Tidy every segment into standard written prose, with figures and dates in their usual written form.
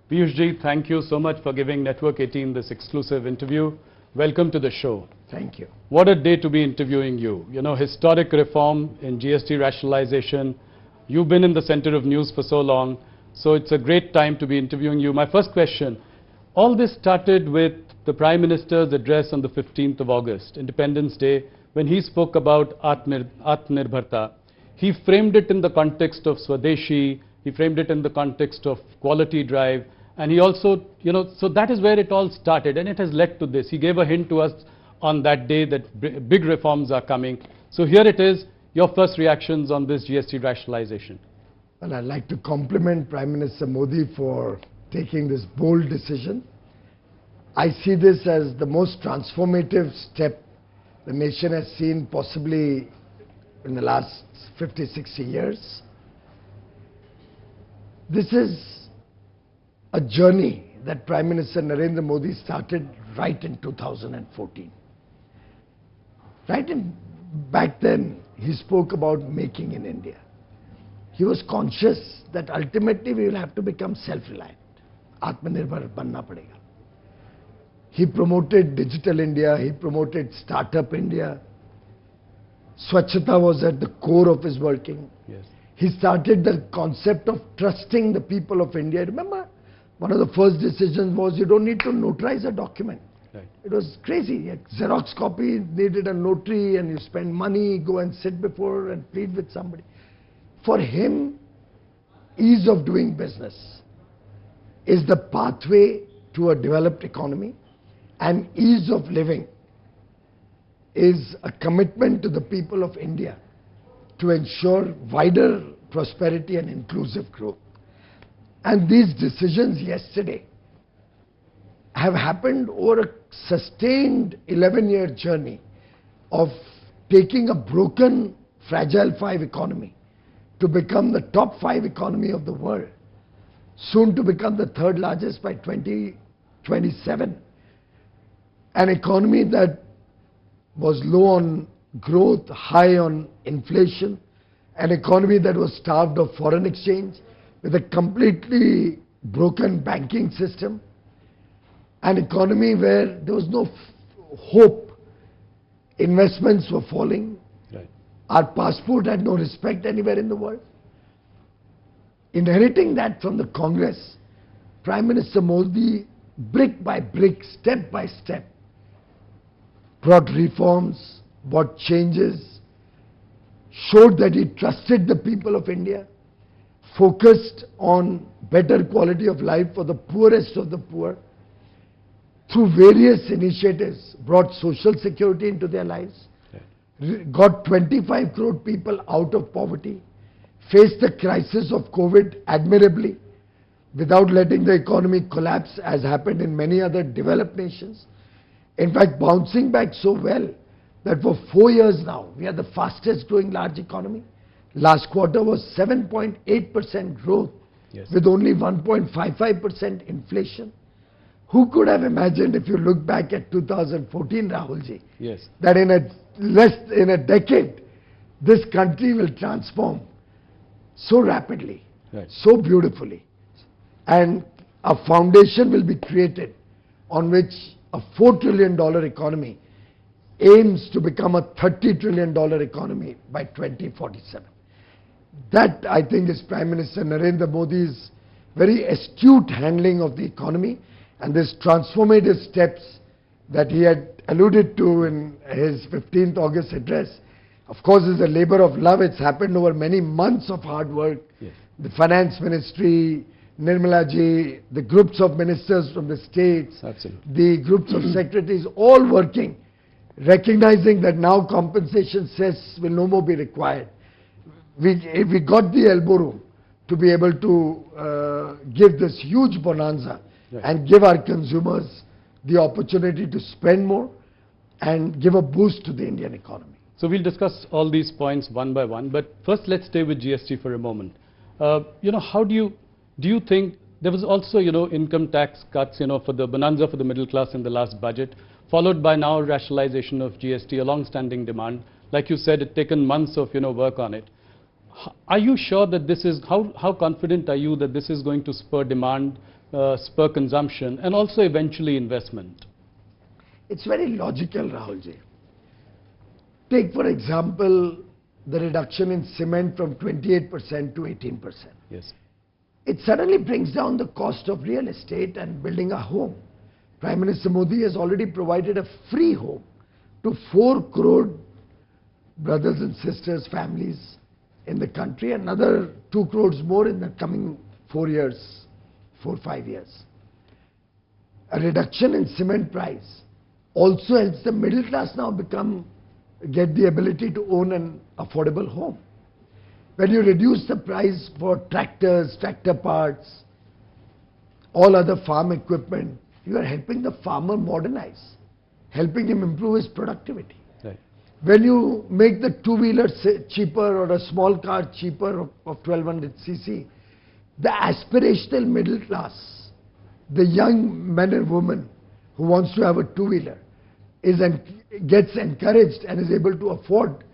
Piyush ji, thank you so much for giving Network 18 this exclusive interview. Welcome to the show. Thank you. What a day to be interviewing you. You know, historic reform in GST rationalization. You've been in the center of news for so long, so it's a great time to be interviewing you. My first question, all this started with the Prime Minister's address on the 15th of August, Independence Day, when he spoke about Atmanirbharta. He framed it in the context of Swadeshi, he framed it in the context of quality drive, and he also, you know, so that is where it all started, and it has led to this. He gave a hint to us on that day that big reforms are coming. So here it is, your first reactions on this GST rationalization. Well, I'd like to compliment Prime Minister Modi for taking this bold decision. I see this as the most transformative step the nation has seen possibly in the last 50, 60 years. This is a journey that Prime Minister Narendra Modi started right in 2014. Back then, he spoke about making in India. He was conscious that ultimately we will have to become self-reliant. Atmanirbhar banna padega. He promoted Digital India, he promoted Startup India. Swachhata was at the core of his working. Yes. He started the concept of trusting the people of India. Remember, one of the first decisions was you don't need to notarize a document. Right. It was crazy. A Xerox copy needed a notary and you spend money, go and sit before and plead with somebody. For him, ease of doing business is the pathway to a developed economy, and ease of living is a commitment to the people of India to ensure wider prosperity and inclusive growth. And these decisions yesterday have happened over a sustained 11-year journey of taking a broken, fragile 5 economy to become the top 5 economy of the world, soon to become the 3rd largest by 2027. An economy that was low on growth, high on inflation, an economy that was starved of foreign exchange, with a completely broken banking system, an economy where there was no hope, investments were falling, Right. Our passport had no respect anywhere in the world. Inheriting that from the Congress, Prime Minister Modi, brick by brick, step by step, brought reforms, brought changes, showed that he trusted the people of India, focused on better quality of life for the poorest of the poor, through various initiatives, brought social security into their lives, got 25 crore people out of poverty, faced the crisis of COVID admirably, without letting the economy collapse as happened in many other developed nations. In fact, bouncing back so well that for 4 years now, we are the fastest growing large economy. Last quarter was 7.8% growth, Yes. with only 1.55% inflation. Who could have imagined, if you look back at 2014, Rahulji, Yes. that in a decade, this country will transform so rapidly, Right. so beautifully, and a foundation will be created on which a $4 trillion economy aims to become a $30 trillion economy by 2047. That, I think, is Prime Minister Narendra Modi's very astute handling of the economy, and these transformative steps that he had alluded to in his 15th August address, of course, is a labor of love. It's happened over many months of hard work. Yes. The Finance Ministry, Nirmala ji, the groups of ministers from the states, Absolutely. the groups of secretaries, all working, recognizing that now compensation cess will no more be required. We got the elbow room to be able to give this huge bonanza, Right. and give our consumers the opportunity to spend more and give a boost to the Indian economy. So we'll discuss all these points one by one, but first let's stay with GST for a moment. You know, how do you think there was also, you know, income tax cuts, you know, for the bonanza for the middle class in the last budget, followed by now rationalization of GST, a long-standing demand. Like you said, it's taken months of, you know, work on it. Are you sure that this is, how confident are you that this is going to spur demand spur consumption and also eventually investment? It's very logical, Rahulji. Take, for example, the reduction in cement from 28% to 18%. Yes. It suddenly brings down the cost of real estate and building a home. Prime Minister Modi has already provided a free home to 4 crore brothers and sisters, families in the country, another 2 crores more in the coming 4 years, 4-5 years. A reduction in cement price also helps the middle class now get the ability to own an affordable home. When you reduce the price for tractors, tractor parts, all other farm equipment, you are helping the farmer modernize, helping him improve his productivity. Right. When you make the two-wheeler cheaper or a small car cheaper of 1200 cc, the aspirational middle class, the young man and woman who wants to have a two-wheeler, gets encouraged and is able to afford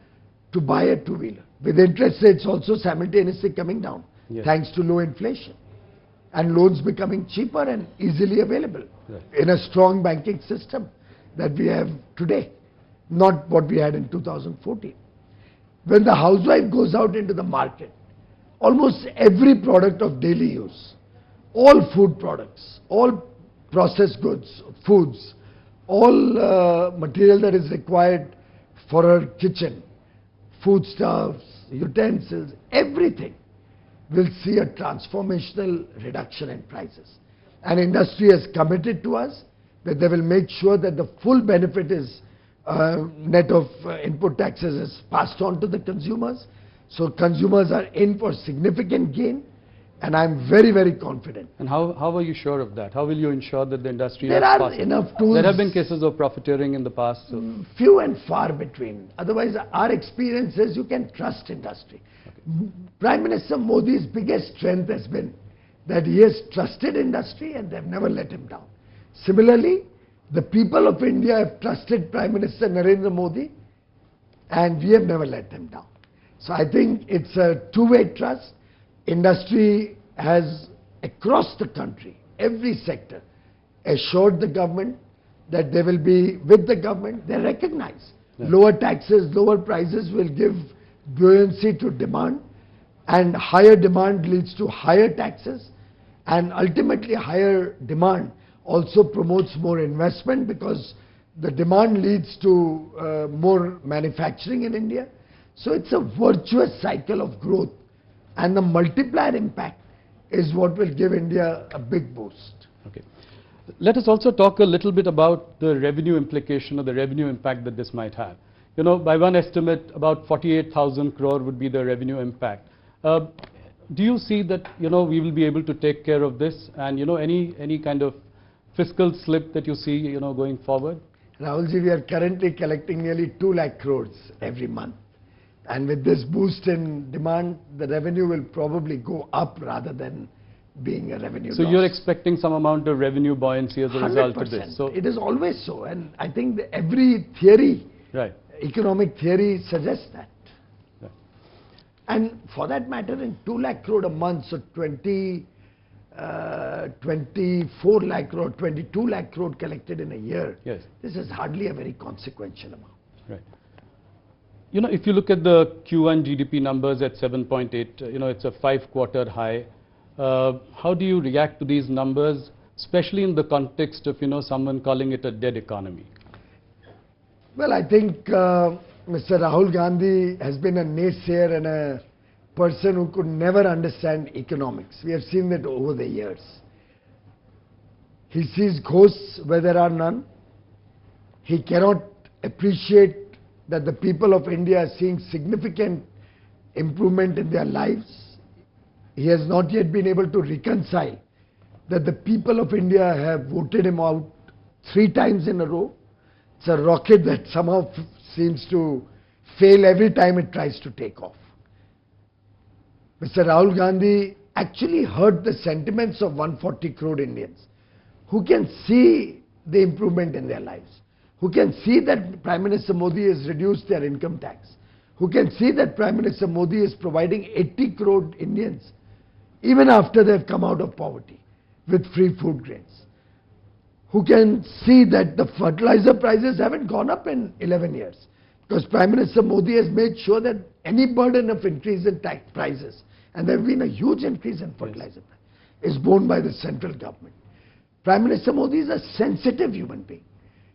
to buy a two-wheeler, with interest rates also simultaneously coming down, yes, thanks to low inflation and loans becoming cheaper and easily available, right, in a strong banking system that we have today, not what we had in 2014. When the housewife goes out into the market, almost every product of daily use, all food products, all processed goods, foods, all material that is required for her kitchen, foodstuffs, utensils, everything will see a transformational reduction in prices. And industry has committed to us that they will make sure that the full benefit is net of input taxes is passed on to the consumers. So consumers are in for significant gain, and I'm very, very confident. And how are you sure of that? How will you ensure that the industry There is are possible? enough tools. There have been cases of profiteering in the past. So. Few and far between. Otherwise, our experience is you can trust industry. Okay. Prime Minister Modi's biggest strength has been that he has trusted industry and they've never let him down. Similarly, the people of India have trusted Prime Minister Narendra Modi and we have never let them down. So I think it's a two-way trust. Industry has, across the country, every sector, assured the government that they will be with the government. They recognize lower taxes, lower prices will give buoyancy to demand, and higher demand leads to higher taxes, and ultimately higher demand also promotes more investment because the demand leads to more manufacturing in India. So it's a virtuous cycle of growth, and the multiplier impact is what will give India a big boost. Okay. Let us also talk a little bit about the revenue implication or the revenue impact that this might have. You know, by one estimate, about 48,000 crore would be the revenue impact. Do you see that, you know, we will be able to take care of this, and, you know, any kind of fiscal slip that you see, you know, going forward? Rahulji, we are currently collecting nearly 2 lakh crores every month. And with this boost in demand, the revenue will probably go up rather than being a revenue So loss. you're expecting some amount of revenue buoyancy as a result of this? So it is always so, and I think that every theory, right, economic theory suggests that. Right. And for that matter, in 2 lakh crore a month, so 24 lakh crore, 22 lakh crore collected in a year, yes, this is hardly a very consequential amount. right. You know, if you look at the Q1 GDP numbers at 7.8, you know, it's a 5-quarter high. How do you react to these numbers, especially in the context of, you know, someone calling it a dead economy? Well, I think Mr. Rahul Gandhi has been a naysayer and a person who could never understand economics. We have seen that over the years. He sees ghosts where there are none. He cannot appreciate that the people of India are seeing significant improvement in their lives. He has not yet been able to reconcile that the people of India have voted him out 3 times in a row. It's a rocket that somehow seems to fail every time it tries to take off. Mr. Rahul Gandhi actually hurt the sentiments of 140 crore Indians who can see the improvement in their lives, who can see that Prime Minister Modi has reduced their income tax, who can see that Prime Minister Modi is providing 80 crore Indians, even after they have come out of poverty, with free food grains. Who can see that the fertilizer prices haven't gone up in 11 years. Because Prime Minister Modi has made sure that any burden of increase in tax prices, and there have been a huge increase in fertilizer price, is borne by the central government. Prime Minister Modi is a sensitive human being.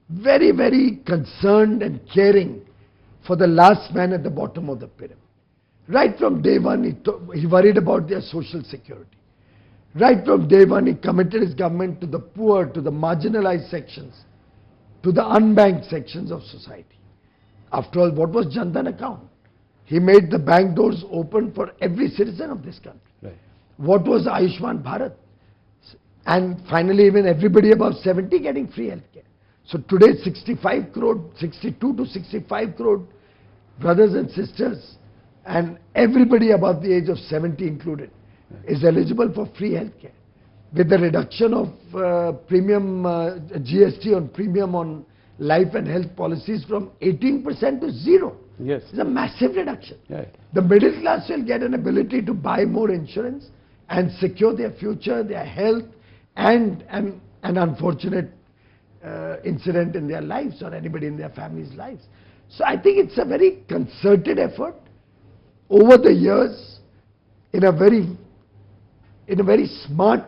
Very, very concerned and caring for the last man at the bottom of the pyramid. Right from day one, he worried about their social security. Right from day one, he committed his government to the poor, to the marginalized sections, to the unbanked sections of society. After all, what was Jan Dhan account? He made the bank doors open for every citizen of this country. Right. What was Ayushman Bharat? And finally, even everybody above 70 getting free healthcare. So today, 65 crore, 62 to 65 crore brothers and sisters, and everybody above the age of 70 included, is eligible for free healthcare. With the reduction of GST on premium on life and health policies from 18% to 0. Yes. It's a massive reduction. Yeah. The middle class will get an ability to buy more insurance and secure their future, their health, and an unfortunate incident in their lives or anybody in their family's lives. So I think it's a very concerted effort over the years in a very smart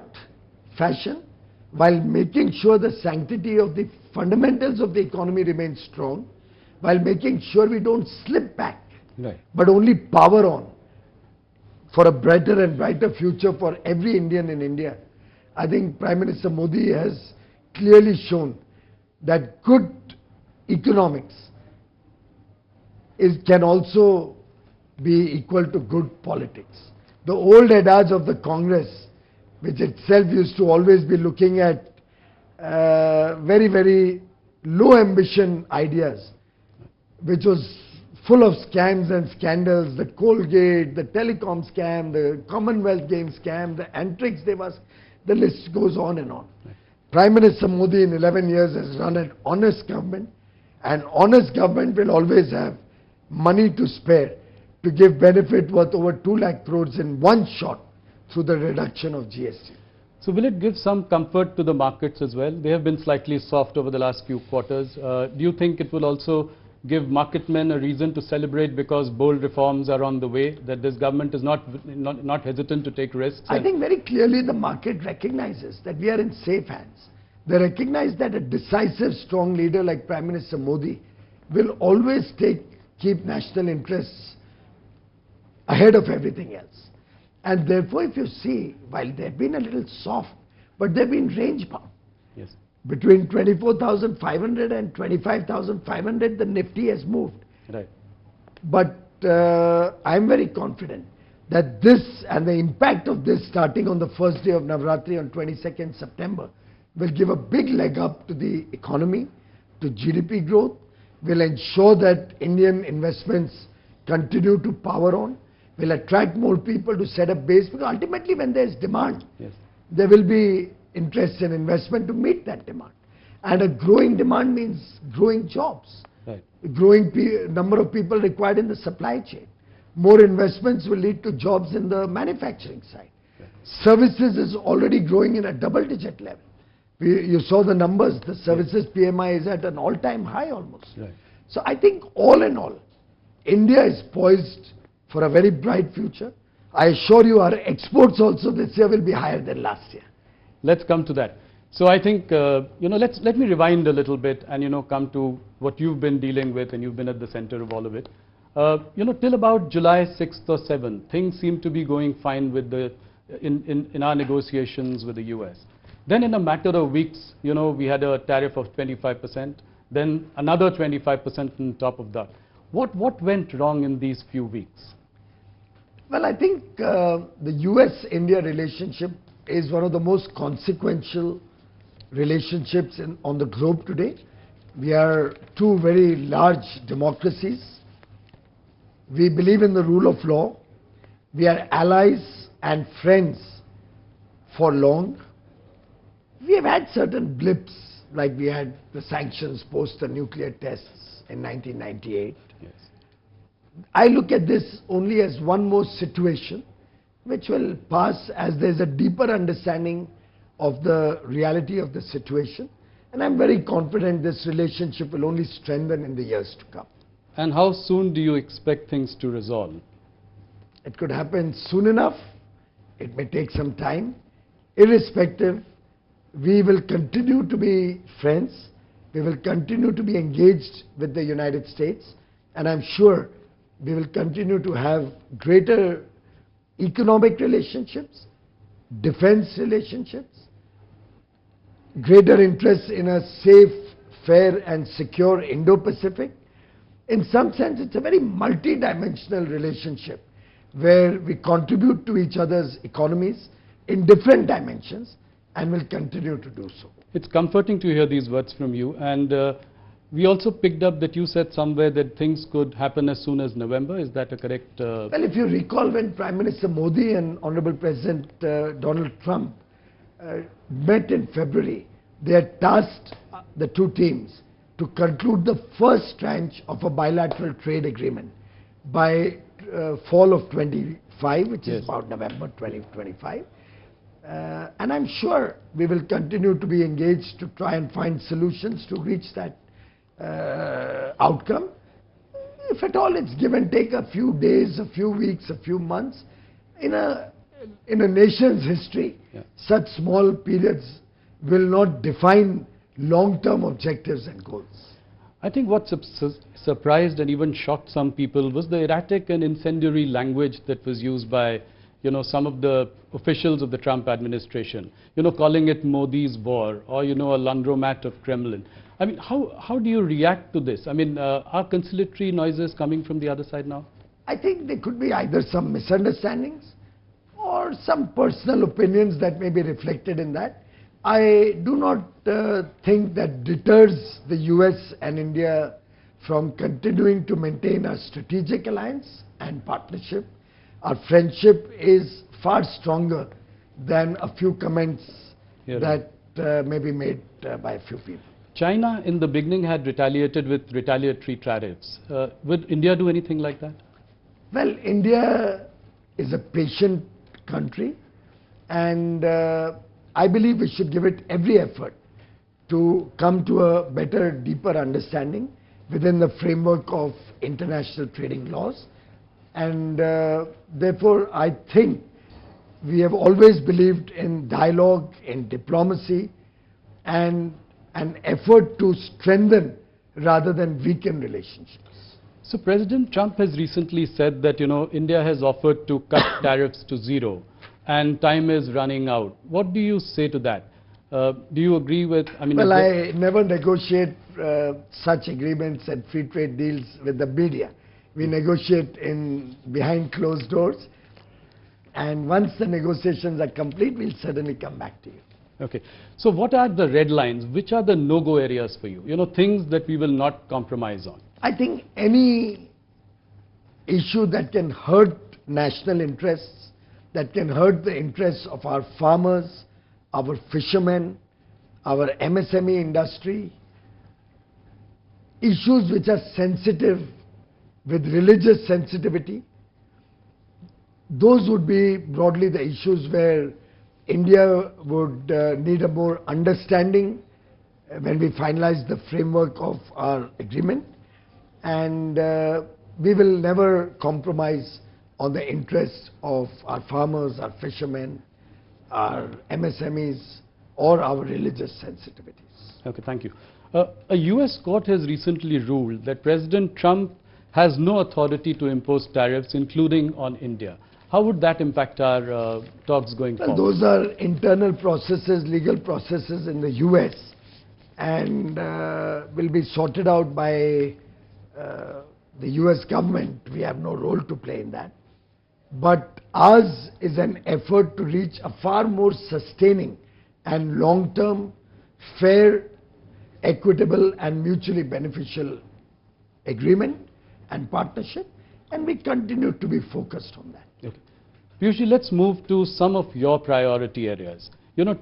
fashion, while making sure the sanctity of the fundamentals of the economy remains strong, while making sure we don't slip back, Right. but only power on for a brighter and brighter future for every Indian in India. I think Prime Minister Modi has clearly shown that good economics can also be equal to good politics. The old adage of the Congress, which itself used to always be looking at very, very low ambition ideas, which was full of scams and scandals, the Colgate, the telecom scam, the Commonwealth Games scam, the Antrix, the list goes on and on. Prime Minister Modi in 11 years has run an honest government, and honest government will always have money to spare to give benefit worth over 2 lakh crores in one shot through the reduction of GST. So will it give some comfort to the markets as well? They have been slightly soft over the last few quarters. Do you think it will also give market men a reason to celebrate because bold reforms are on the way, that this government is not hesitant to take risks? I think very clearly the market recognizes that we are in safe hands. They recognize that a decisive, strong leader like Prime Minister Modi will always keep national interests ahead of everything else. And therefore, if you see, while they've been a little soft, but they've been range bound. Yes. Between 24,500 and 25,500, the Nifty has moved. Right. But I'm very confident that this and the impact of this starting on the first day of Navratri on 22nd September will give a big leg up to the economy, to GDP growth, will ensure that Indian investments continue to power on, will attract more people to set up base, because ultimately when there is demand, Yes. there will be interest and investment to meet that demand. And a growing demand means growing jobs, Right. growing number of people required in the supply chain. More investments will lead to jobs in the manufacturing side. Right. Services is already growing in a double-digit level. You saw the numbers, the services PMI is at an all-time high almost. Right. So I think all in all, India is poised for a very bright future. I assure you our exports also this year will be higher than last year. Let's come to that. So I think, let me rewind a little bit and, come to what you've been dealing with, and you've been at the center of all of it. Till about July 6th or 7th, things seem to be going fine with in our negotiations with the US. Then in a matter of weeks, we had a tariff of 25%, then another 25% on top of that. What went wrong in these few weeks? Well, I think the US-India relationship is one of the most consequential relationships on the globe today. We are two very large democracies. We believe in the rule of law. We are allies and friends for long. We have had certain blips, like we had the sanctions post the nuclear tests in 1998. Yes. I look at this only as one more situation which will pass as there's a deeper understanding of the reality of the situation. And I'm very confident this relationship will only strengthen in the years to come. And how soon do you expect things to resolve? It could happen soon enough. It may take some time. Irrespective, we will continue to be friends. We will continue to be engaged with the United States. And I'm sure we will continue to have greater economic relationships, defense relationships, greater interest in a safe, fair and secure Indo-Pacific. In some sense, it's a very multi-dimensional relationship where we contribute to each other's economies in different dimensions and will continue to do so. It's comforting to hear these words from you. And we also picked up that you said somewhere that things could happen as soon as November. Is that a correct? Well, if you recall, when Prime Minister Modi and Honorable President Donald Trump met in February, they had tasked the two teams to conclude the first tranche of a bilateral trade agreement by fall of 25, which is about November 2025. And I'm sure we will continue to be engaged to try and find solutions to reach that outcome. If at all it's give and take a few days, a few weeks, a few months, in a nation's history, such small periods will not define long-term objectives and goals. I think what surprised and even shocked some people was the erratic and incendiary language that was used by, some of the officials of the Trump administration, calling it Modi's war or, a laundromat of Kremlin. I mean, how do you react to this? I mean, are conciliatory noises coming from the other side now? I think there could be either some misunderstandings or some personal opinions that may be reflected in that. I do not think that deters the US and India from continuing to maintain a strategic alliance and partnership. Our friendship is far stronger than a few comments that may be made by a few people. China in the beginning had retaliated with retaliatory tariffs. Would India do anything like that? Well, India is a patient country, and I believe we should give it every effort to come to a better, deeper understanding within the framework of international trading laws. And therefore, I think we have always believed in dialogue, in diplomacy, and an effort to strengthen rather than weaken relationships. So President Trump has recently said that, India has offered to cut tariffs to zero and time is running out. What do you say to that? Do you agree with, Well, I never negotiate such agreements and free trade deals with the media. We negotiate behind closed doors, and once the negotiations are complete, we'll certainly come back to you. Okay. So what are the red lines? Which are the no-go areas for you? Things that we will not compromise on. I think any issue that can hurt national interests, that can hurt the interests of our farmers, our fishermen, our MSME industry, issues which are sensitive with religious sensitivity, those would be broadly the issues where India would need a more understanding when we finalize the framework of our agreement, and we will never compromise on the interests of our farmers, our fishermen, our MSMEs, or our religious sensitivities. Okay, thank you. A US court has recently ruled that President Trump has no authority to impose tariffs, including on India. How would that impact our talks going forward? Those are internal processes, legal processes in the US, and will be sorted out by the US government. We have no role to play in that. But ours is an effort to reach a far more sustaining and long-term, fair, equitable and mutually beneficial agreement and partnership, and we continue to be focused on that. Okay. Piyush, let's move to some of your priority areas.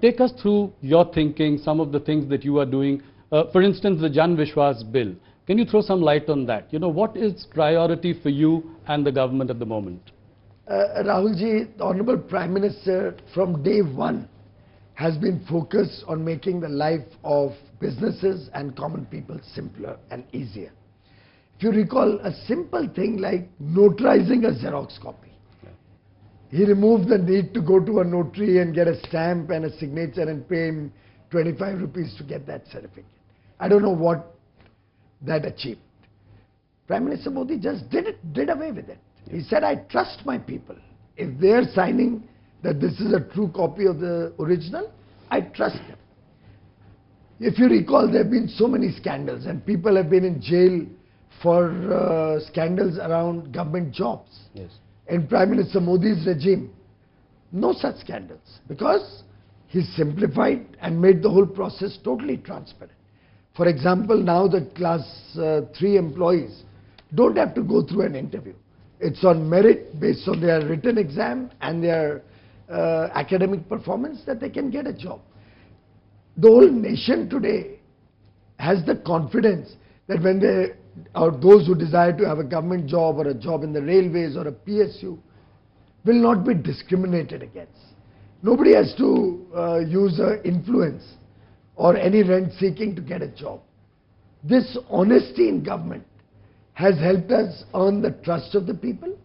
Take us through your thinking, some of the things that you are doing. For instance, the Jan Vishwas bill. Can you throw some light on that? What is priority for you and the government at the moment? Rahulji, the Honorable Prime Minister from day one has been focused on making the life of businesses and common people simpler and easier. If you recall, a simple thing like notarizing a Xerox copy. He removed the need to go to a notary and get a stamp and a signature and pay him 25 rupees to get that certificate. I don't know what that achieved. Prime Minister Modi just did away with it. He said, I trust my people. If they are signing that this is a true copy of the original, I trust them. If you recall, there have been so many scandals and people have been in jail for scandals around government jobs. Yes. In Prime Minister Modi's regime, no such scandals, because he simplified and made the whole process totally transparent. For example, now the class 3 employees don't have to go through an interview. It's on merit based on their written exam and their academic performance that they can get a job. The whole nation today has the confidence that when they, or those who desire to have a government job or a job in the railways or a PSU, will not be discriminated against. Nobody has to use influence or any rent seeking to get a job. This honesty in government has helped us earn the trust of the people,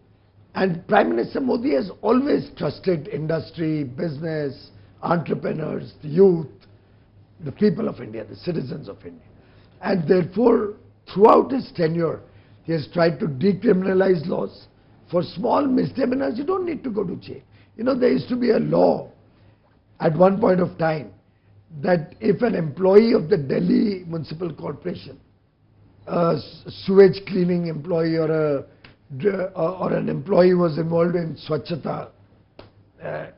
and Prime Minister Modi has always trusted industry, business, entrepreneurs, the youth, the people of India, the citizens of India. And therefore, throughout his tenure, he has tried to decriminalize laws. For small misdemeanors, you don't need to go to jail. You know, there used to be a law at one point of time that if an employee of the Delhi Municipal Corporation, a sewage cleaning employee or an employee was involved in Swachhata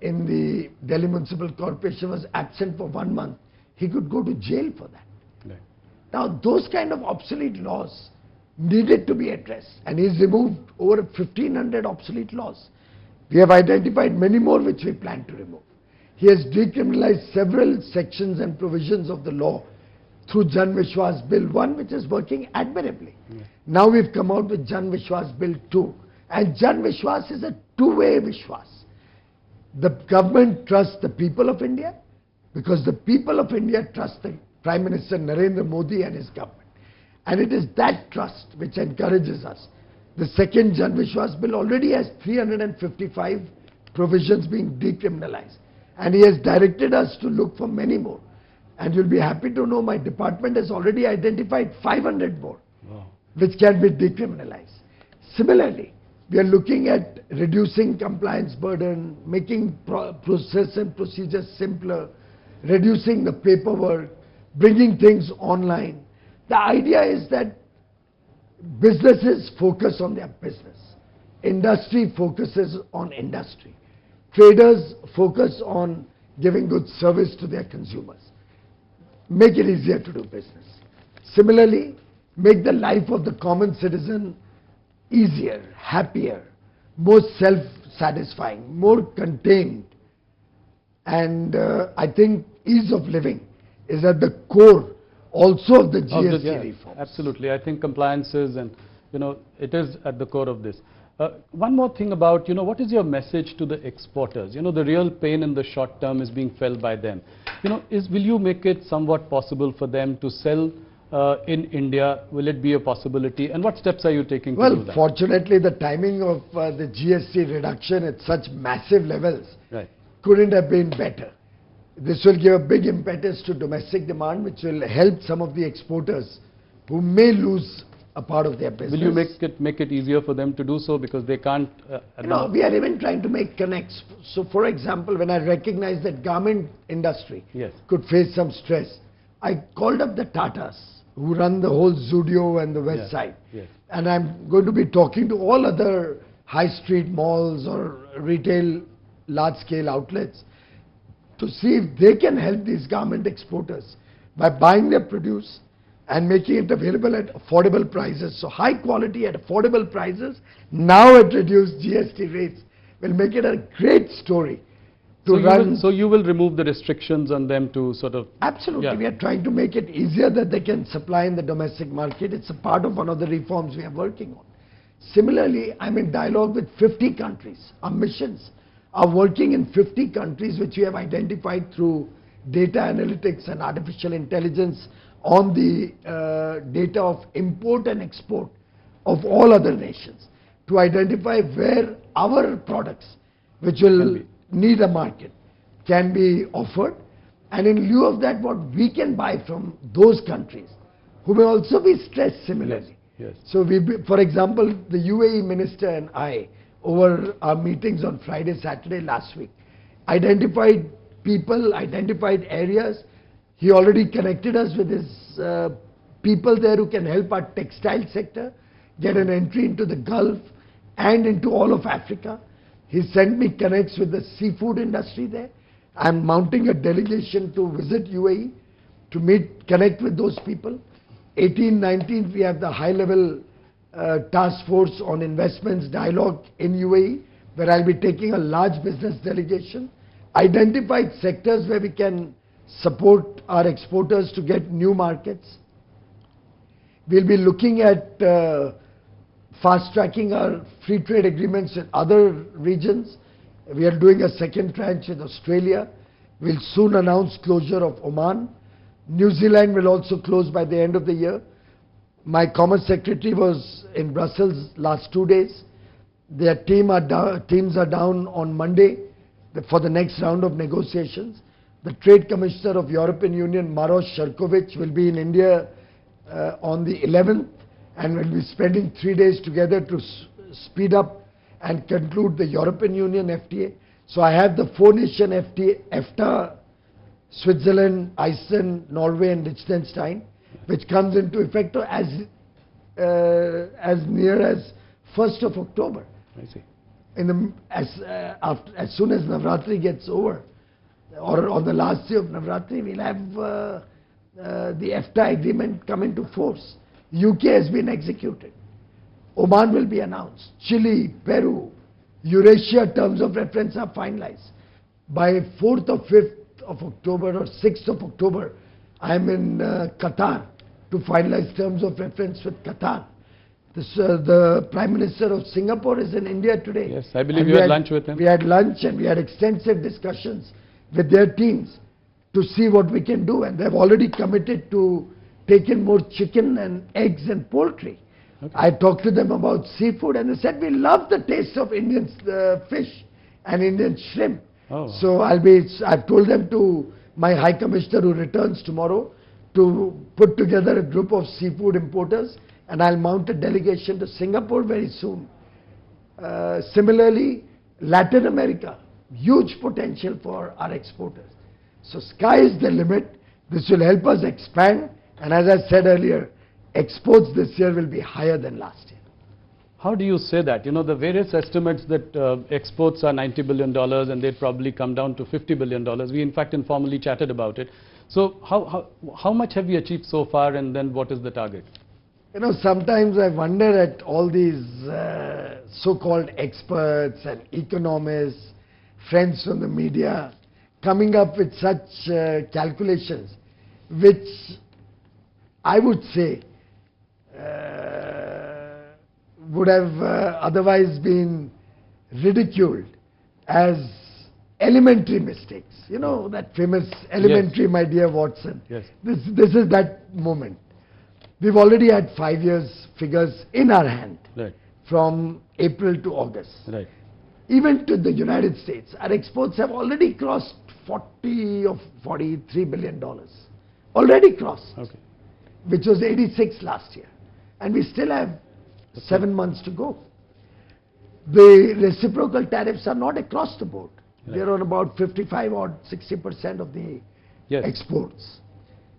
in the Delhi Municipal Corporation, was absent for 1 month, he could go to jail for that. Right. Now, those kind of obsolete laws needed to be addressed, and he's removed over 1,500 obsolete laws. We have identified many more which we plan to remove. He has decriminalized several sections and provisions of the law through Jan Vishwas Bill 1, which is working admirably. Now we've come out with Jan Vishwas Bill 2, and Jan Vishwas is a two-way Vishwas. The government trusts the people of India because the people of India trust the Prime Minister Narendra Modi and his government. And it is that trust which encourages us. The second Jan Vishwas Bill already has 355 provisions being decriminalized. And he has directed us to look for many more. And you'll be happy to know my department has already identified 500 more, which can be decriminalized. Similarly, we are looking at reducing compliance burden, making process and procedures simpler, reducing the paperwork, bringing things online. The idea is that businesses focus on their business. Industry focuses on industry. Traders focus on giving good service to their consumers. Make it easier to do business. Similarly, make the life of the common citizen easier, happier, more self-satisfying, more contained. And I think ease of living is at the core also of the GST reforms. Absolutely. I think compliances and, it is at the core of this. One more thing about, what is your message to the exporters? The real pain in the short term is being felt by them. Will you make it somewhat possible for them to sell in India? Will it be a possibility? And what steps are you taking to do that? Well, fortunately, the timing of the GST reduction at such massive levels couldn't have been better. This will give a big impetus to domestic demand, which will help some of the exporters who may lose a part of their business. Will you make it easier for them to do so, because they can't? We are even trying to make connects. So, for example, when I recognized that garment industry could face some stress, I called up the Tatas who run the whole Zudio and the West Side. And I'm going to be talking to all other high street malls or retail large-scale outlets to see if they can help these garment exporters by buying their produce and making it available at affordable prices. So high quality at affordable prices, now at reduced GST rates, will make it a great story to run. So you will remove the restrictions on them to sort of... Absolutely. We are trying to make it easier that they can supply in the domestic market. It's a part of one of the reforms we are working on. Similarly, I'm in dialogue with 50 countries. Our missions are working in 50 countries which we have identified through data analytics and artificial intelligence on the data of import and export of all other nations to identify where our products, which will need a market, can be offered, and in lieu of that what we can buy from those countries who may also be stressed similarly. Yes. So for example, the UAE minister and I, over our meetings on Friday, Saturday last week, identified people, identified areas. He already connected us with his people there who can help our textile sector get an entry into the Gulf and into all of Africa. He sent me connects with the seafood industry there. I'm mounting a delegation to visit UAE to connect with those people. 18th, 19th, we have the high-level task force on investments dialogue in UAE, where I'll be taking a large business delegation, identified sectors where we can support our exporters to get new markets. We'll be looking at fast-tracking our free trade agreements in other regions. We are doing a second tranche with Australia. We'll soon announce closure of Oman. New Zealand will also close by the end of the year. My Commerce Secretary was in Brussels last 2 days. Their teams are down on Monday for the next round of negotiations. The Trade Commissioner of European Union, Maros Sefcovic, will be in India on the 11th and will be spending 3 days together to speed up and conclude the European Union FTA. So I have the 4-nation FTA, EFTA, Switzerland, Iceland, Norway and Liechtenstein, which comes into effect as near as 1st of October. I see. As soon as Navratri gets over, or on the last day of Navratri, we'll have the EFTA agreement come into force. UK has been executed. Oman will be announced. Chile, Peru, Eurasia terms of reference are finalized. By 4th or 5th of October or 6th of October, I am in Qatar to finalize terms of reference with Qatar. The Prime Minister of Singapore is in India today. Yes, I believe you had lunch with him. We had lunch and we had extensive discussions with their teams to see what we can do, and they've already committed to take in more chicken and eggs and poultry. Okay. I talked to them about seafood and they said, we love the taste of Indian fish and Indian shrimp. Oh. So I've told them to, my High Commissioner who returns tomorrow, to put together a group of seafood importers, and I'll mount a delegation to Singapore very soon. Similarly, Latin America, huge potential for our exporters. So sky is the limit. This will help us expand, and as I said earlier, exports this year will be higher than last year. How do you say that? You know, the various estimates that exports are $90 billion and they'd probably come down to $50 billion. We in fact informally chatted about it. So how much have we achieved so far, and then what is the target? You know, sometimes I wonder at all these so-called experts and economists, friends from the media, coming up with such calculations, which I would say would have otherwise been ridiculed as elementary mistakes. You know, that famous elementary, yes, my dear Watson. Yes. This is that moment. We've already had 5 years figures in our hand, right, from April to August. Right. Even to the United States, our exports have already crossed 40 or $43 billion. Already crossed. Okay. Which was 86 last year. And we still have 7 months to go. The reciprocal tariffs are not across the board. Right. They're on about 55 or 60% of the, yes, exports.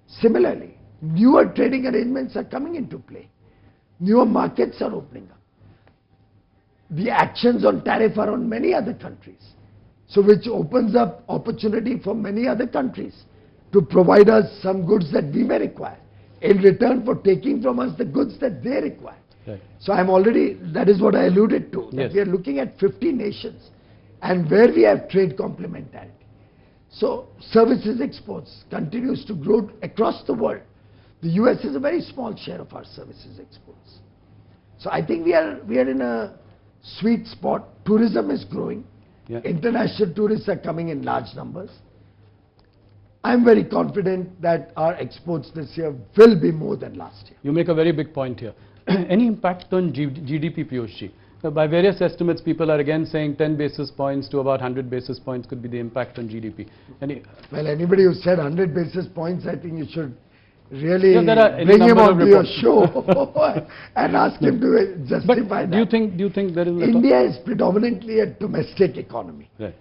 Similarly, newer trading arrangements are coming into play. Newer markets are opening up. The actions on tariff are on many other countries. So which opens up opportunity for many other countries to provide us some goods that we may require in return for taking from us the goods that they require. Right. So that is what I alluded to, that, yes, we are looking at 50 nations and where we have trade complementarity. So services exports continues to grow across the world. The US is a very small share of our services exports. So I think we are in a sweet spot. Tourism is growing. Yeah. International tourists are coming in large numbers. I'm very confident that our exports this year will be more than last year. You make a very big point here. Any impact on GDP, Piyush ji? By various estimates, people are again saying 10 basis points to about 100 basis points could be the impact on GDP. Well, anybody who said 100 basis points, I think you should really yeah, bring him onto your show and ask him to justify but that. Do you think there is India is predominantly a domestic economy. Right.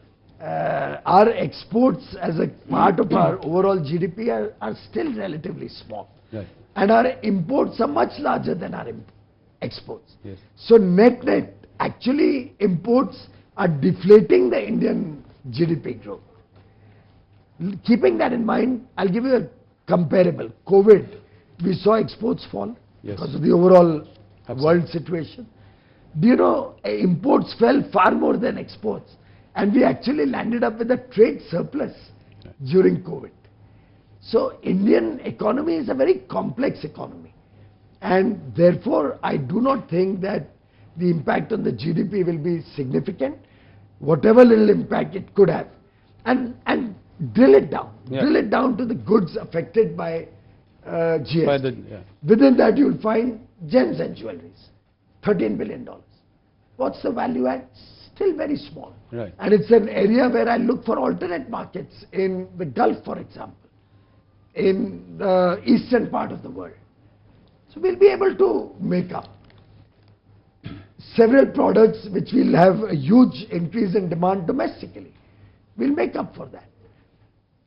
Our exports as a part of our overall GDP are still relatively small. Right. And our imports are much larger than our exports. Yes. So net, actually imports are deflating the Indian GDP growth. Keeping that in mind, I'll give you a comparable. COVID, we saw exports fall because of the overall world situation. Do you know, imports fell far more than exports, and we actually landed up with a trade surplus during COVID. So Indian economy is a very complex economy, and therefore I do not think that the impact on the GDP will be significant. Whatever little impact it could have, and drill it down. Drill it down to the goods affected by GST. Within that you will find gems and jewelries, $13 billion. What's the value add? Still very small. Right. And it's an area where I look for alternate markets in the Gulf, for example, in the eastern part of the world. So we'll be able to make up several products which will have a huge increase in demand domestically. We'll make up for that.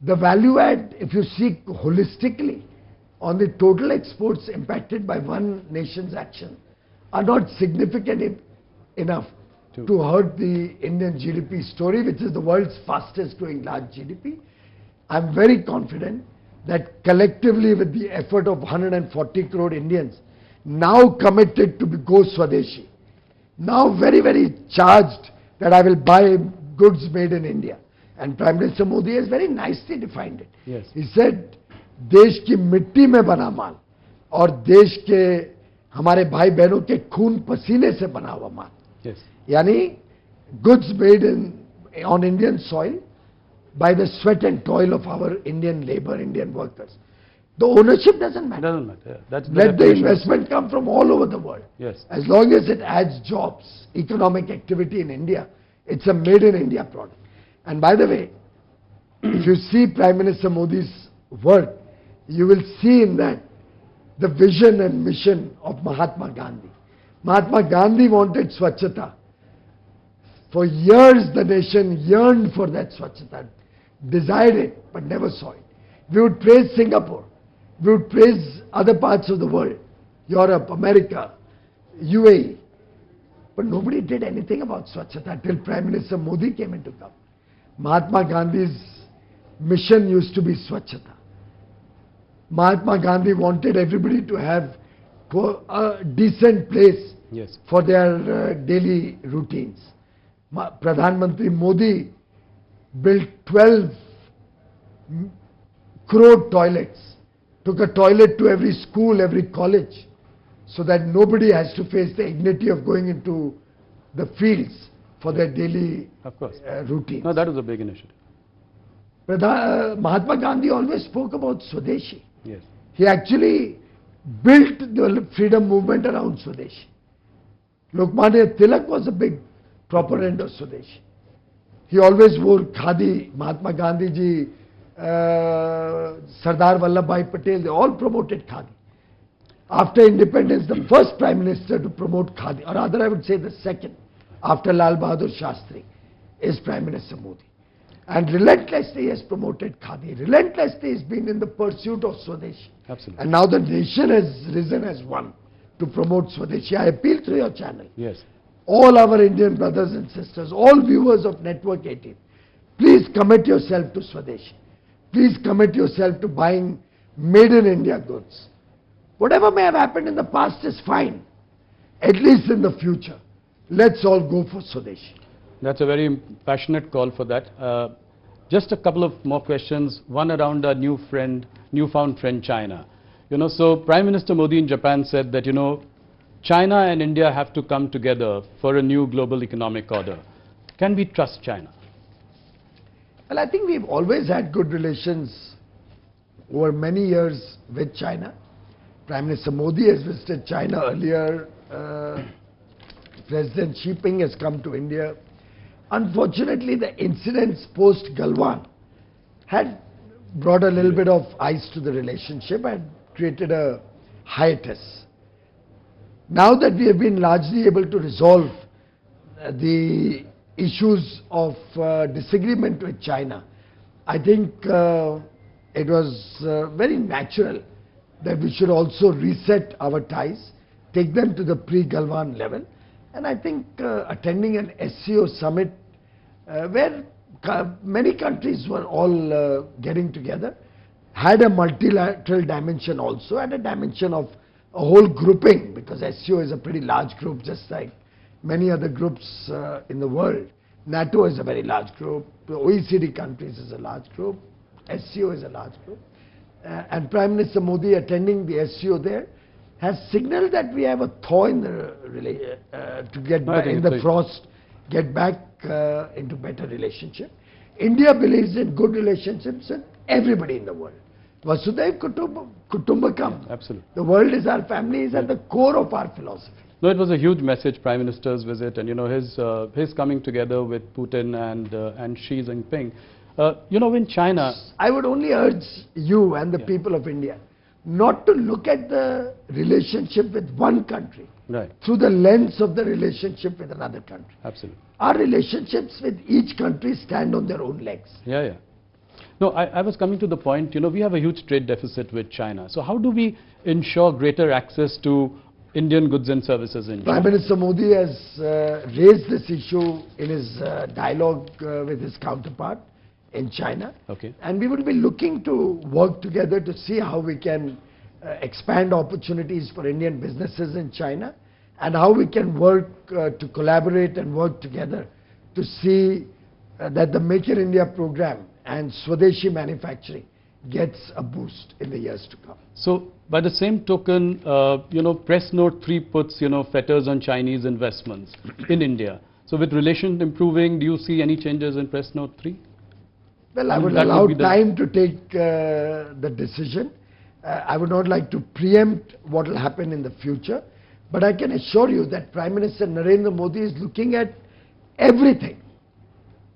The value add, if you see holistically on the total exports impacted by one nation's action, are not significant enough to hurt the Indian GDP story, which is the world's fastest growing large GDP. I'm very confident that collectively with the effort of 140 crore Indians now committed to go Swadeshi, now very, very charged that I will buy goods made in India. And Prime Minister Modi has very nicely defined it. Yes. He said, देश की मिट्टी में बना माल और देश के हमारे भाई बहनों के खून पसीने से बना हुआ माल. Yes. Yani goods made on Indian soil by the sweat and toil of our Indian labor, Indian workers. The ownership doesn't matter. Doesn't matter. That's Let the investment come from all over the world. Yes. As long as it adds jobs, economic activity in India, it's a made in India product. And by the way, if you see Prime Minister Modi's work, you will see in that the vision and mission of Mahatma Gandhi. Mahatma Gandhi wanted Swachhata. For years the nation yearned for that Swachhata, desired it, but never saw it. We would praise Singapore. We would praise other parts of the world, Europe, America, UAE. But nobody did anything about Swachhata till Prime Minister Modi came into government. Mahatma Gandhi's mission used to be Swachhata. Mahatma Gandhi wanted everybody to have a decent place for their daily routines. Pradhan Mantri Modi built 12 crore toilets, took a toilet to every school, every college, so that nobody has to face the indignity of going into the fields for their daily routines. No, that was a big initiative. Mahatma Gandhi always spoke about Swadeshi. Yes. He actually built the freedom movement around Swadeshi. Lokmanya Tilak was a big proponent of Swadeshi. He always wore khadi. Mahatma Gandhi ji, Sardar Vallabhbhai Patel, they all promoted khadi. After independence, the first Prime Minister to promote khadi, or rather I would say the second, after Lal Bahadur Shastri, is Prime Minister Modi. And relentlessly he has promoted khadi. Relentlessly he's been in the pursuit of Swadeshi. Absolutely. And now the nation has risen as one to promote Swadeshi. I appeal through your channel. Yes. All our Indian brothers and sisters, all viewers of Network 18, please commit yourself to Swadeshi. Please commit yourself to buying made in India goods. Whatever may have happened in the past is fine. At least in the future, let's all go for Swadeshi. That's a very passionate call for that. Just a couple of more questions. One around our newfound friend China. So Prime Minister Modi in Japan said that, China and India have to come together for a new global economic order. Can we trust China? Well, I think we've always had good relations over many years with China. Prime Minister Modi has visited China earlier. President Xi Jinping has come to India. Unfortunately, the incidents post Galwan had brought a little bit of ice to the relationship and created a hiatus. Now that we have been largely able to resolve the issues of disagreement with China, I think it was very natural that we should also reset our ties, take them to the pre-Galwan level. And I think attending an SCO summit where many countries were all getting together had a multilateral dimension also, and a dimension of a whole grouping, because SCO is a pretty large group, just like many other groups in the world. NATO is a very large group, the OECD countries is a large group, SCO is a large group. And Prime Minister Modi attending the SCO there has signaled that we have a thaw in the to get back in the frost, get back into better relationship. India believes in good relationships with everybody in the world. Vasudhaiv Kutumbakam. Absolutely. The world is our family, is at the core of our philosophy. No, it was a huge message, Prime Minister's visit, and his coming together with Putin and Xi Jinping. In China, I would only urge you and the people of India not to look at the relationship with one country through the lens of the relationship with another country. Absolutely. Our relationships with each country stand on their own legs. Yeah. No, I was coming to the point, we have a huge trade deficit with China. So how do we ensure greater access to Indian goods and services in China? Prime Minister Modi has raised this issue in his dialogue with his counterpart in China. Okay. And we will be looking to work together to see how we can expand opportunities for Indian businesses in China, and how we can work to collaborate and work together to see that the Make in India program and Swadeshi manufacturing gets a boost in the years to come. So, by the same token, Press Note 3 puts, fetters on Chinese investments in India. So, with relations improving, do you see any changes in Press Note 3? Well, I would allow time to take the decision. I would not like to preempt what will happen in the future. But I can assure you that Prime Minister Narendra Modi is looking at everything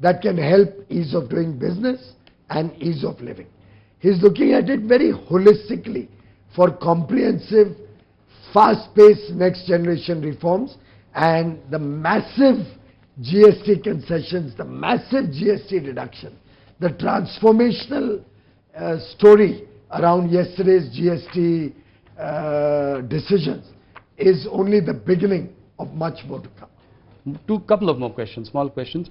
that can help ease of doing business and ease of living. He's looking at it very holistically for comprehensive, fast-paced next generation reforms, and the massive GST concessions, the massive GST reduction, the transformational story around yesterday's GST decisions is only the beginning of much more to come. Couple of more questions, small questions.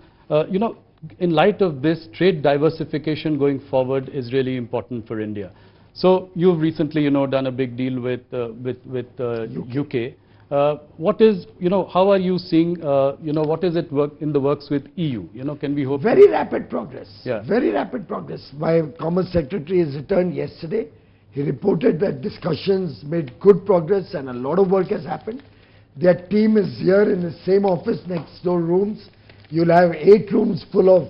In light of this, trade diversification going forward is really important for India. So you've recently, done a big deal with UK. What is, how are you seeing, what is it in the works with EU? Can we hope? Very rapid progress. Yeah. Very rapid progress. My Commerce Secretary has returned yesterday. He reported that discussions made good progress and a lot of work has happened. Their team is here in the same office, next door rooms. You'll have 8 rooms full of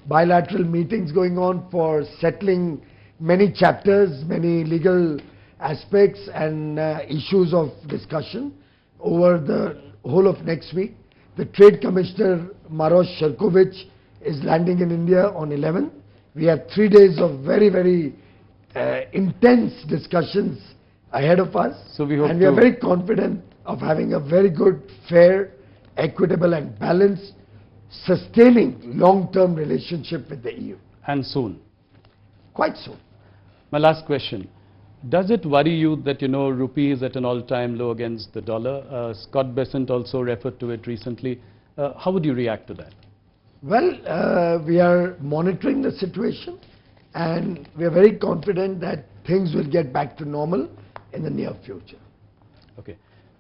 bilateral meetings going on for settling many chapters, many legal aspects and issues of discussion over the whole of next week. The Trade Commissioner Maros Sherkovich is landing in India on 11th. We have 3 days of very intense discussions ahead of us, so we hope, and we are very confident of having a very good, fair, equitable and balanced, sustaining long-term relationship with the EU. And soon? Quite soon. My last question. Does it worry you that, rupee is at an all-time low against the dollar? Scott Bessent also referred to it recently. How would you react to that? Well, we are monitoring the situation, and we are very confident that things will get back to normal in the near future. Okay.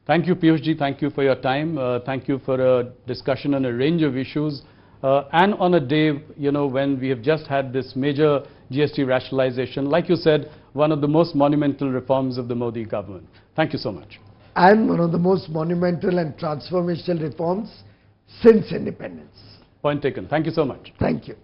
Thank you, Piyush ji. Thank you for your time. Thank you for a discussion on a range of issues. And on a day, when we have just had this major GST rationalization, like you said, one of the most monumental reforms of the Modi government. Thank you so much. And one of the most monumental and transformational reforms since independence. Point taken. Thank you so much. Thank you.